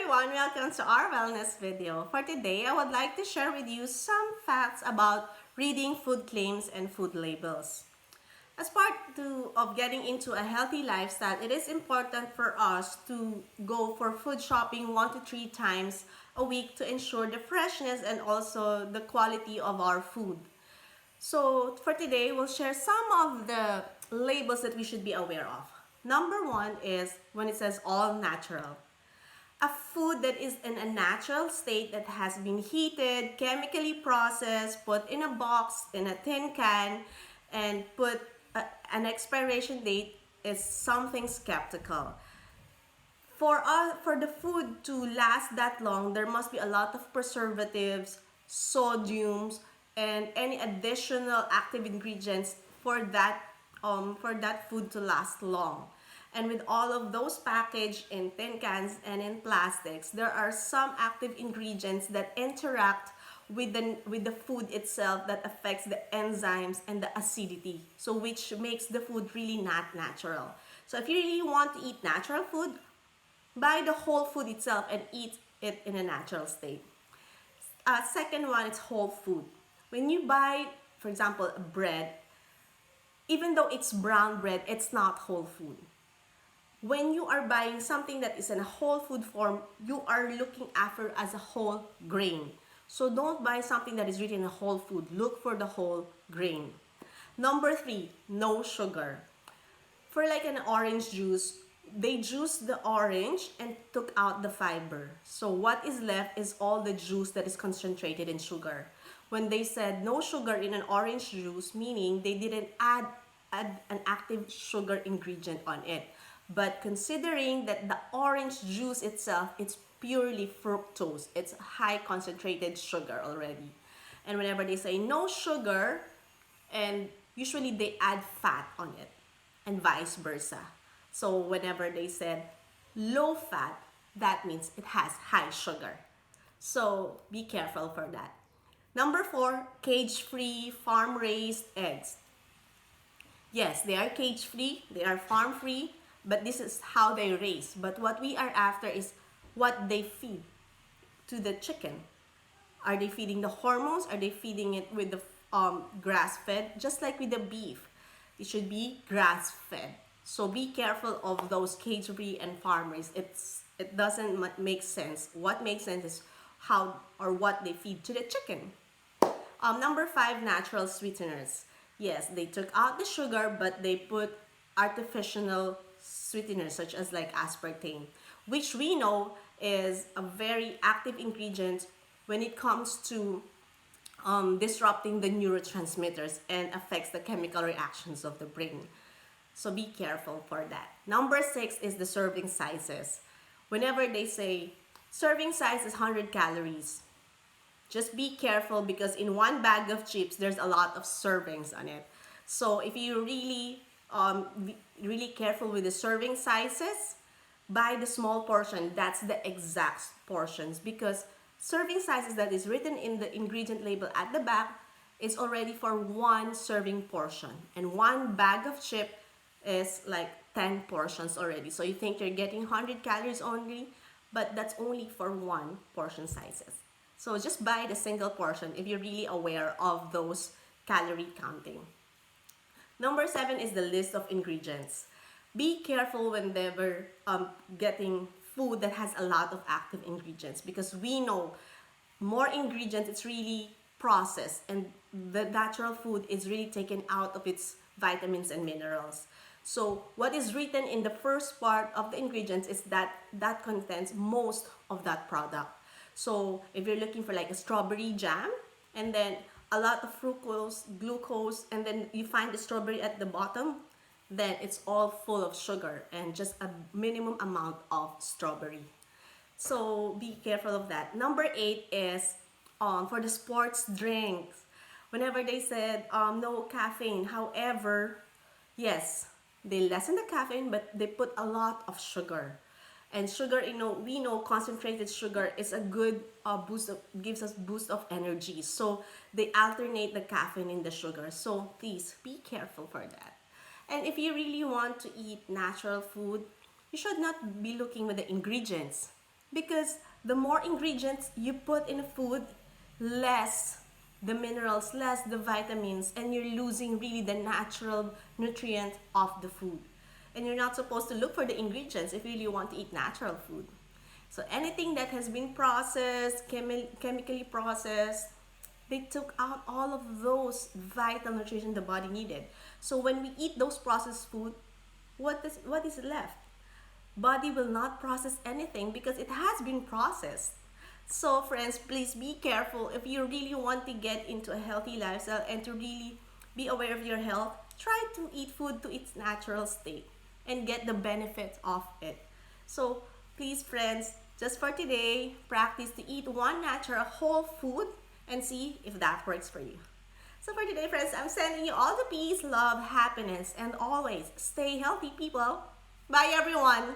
everyone, welcome to our wellness video. For today, I would like to share with you some facts about reading food claims and food labels. As of getting into a healthy lifestyle, it is important for us to go for food shopping 1 to 3 times a week to ensure the freshness and also the quality of our food. So for today, we'll share some of the labels that we should be aware of. Number one is when it says all natural. A food that is in a natural state that has been heated, chemically processed, put in a box, in a tin can, and put an expiration date is something skeptical. For the food to last that long, there must be a lot of preservatives, sodiums, and any additional active ingredients for that food to last long. And with all of those packaged in tin cans and in plastics, there are some active ingredients that interact with the food itself that affects the enzymes and the acidity. So which makes the food really not natural. So if you really want to eat natural food, buy the whole food itself and eat it in a natural state. Second one is whole food. When you buy, for example, bread, even though it's brown bread, it's not whole food. When you are buying something that is in a whole food form, you are looking after as a whole grain. So don't buy something that is really in a whole food. Look for the whole grain. Number three, no sugar. For like an orange juice, they juiced the orange and took out the fiber. So what is left is all the juice that is concentrated in sugar. When they said no sugar in an orange juice, meaning they didn't add an active sugar ingredient on it. But considering that the orange juice itself, it's purely fructose. It's high concentrated sugar already. And whenever they say no sugar, and usually they add fat on it and vice versa. So whenever they said low fat, that means it has high sugar. So be careful for that. Number four, cage-free farm-raised eggs. Yes, they are cage-free, they are farm-free, but this is how they raise. But what we are after is what they feed to the chicken. Are they feeding the hormones? Are they feeding it with the grass-fed? Just like with the beef, it should be grass-fed. So be careful of those cage-free and farm-raised. It doesn't make sense. What makes sense is how or what they feed to the chicken. Number five, natural sweeteners. Yes, they took out the sugar, but they put artificial sweeteners such as like aspartame, which we know is a very active ingredient when it comes to disrupting the neurotransmitters and affects the chemical reactions of the brain. So be careful for that. Number six is the serving sizes. Whenever they say serving size is 100 calories, just be careful because in one bag of chips, there's a lot of servings on it. So if you really careful with the serving sizes, buy the small portion. That's the exact portions because serving sizes that is written in the ingredient label at the back is already for one serving portion. And one bag of chip is like 10 portions already. So you think you're getting 100 calories only, but that's only for one portion sizes. So just buy the single portion if you're really aware of those calorie counting. Number seven is the list of ingredients. Be careful whenever getting food that has a lot of active ingredients because we know more ingredients, it's really processed and the natural food is really taken out of its vitamins and minerals. So what is written in the first part of the ingredients is that contains most of that product. So if you're looking for like a strawberry jam and then a lot of fructose, glucose, and then you find the strawberry at the bottom, then it's all full of sugar and just a minimum amount of strawberry. So be careful of that. Number eight is for the sports drinks. Whenever they said no caffeine, however, yes, they lessen the caffeine, but they put a lot of sugar. And sugar, we know concentrated sugar is a good gives us boost of energy. So they alternate the caffeine in the sugar. So please be careful for that. And if you really want to eat natural food, you should not be looking with the ingredients. because the more ingredients you put in a food, less the minerals, less the vitamins, and you're losing really the natural nutrient of the food. And you're not supposed to look for the ingredients if you really want to eat natural food. So anything that has been processed, chemically processed, they took out all of those vital nutrition the body needed. So when we eat those processed food, what is left? Body will not process anything because it has been processed. So friends, please be careful if you really want to get into a healthy lifestyle and to really be aware of your health. Try to eat food to its natural state and get the benefits of it. So please friends, just for today, practice to eat one natural whole food and see if that works for you. So for today friends, I'm sending you all the peace, love, happiness, and always stay healthy people. Bye everyone!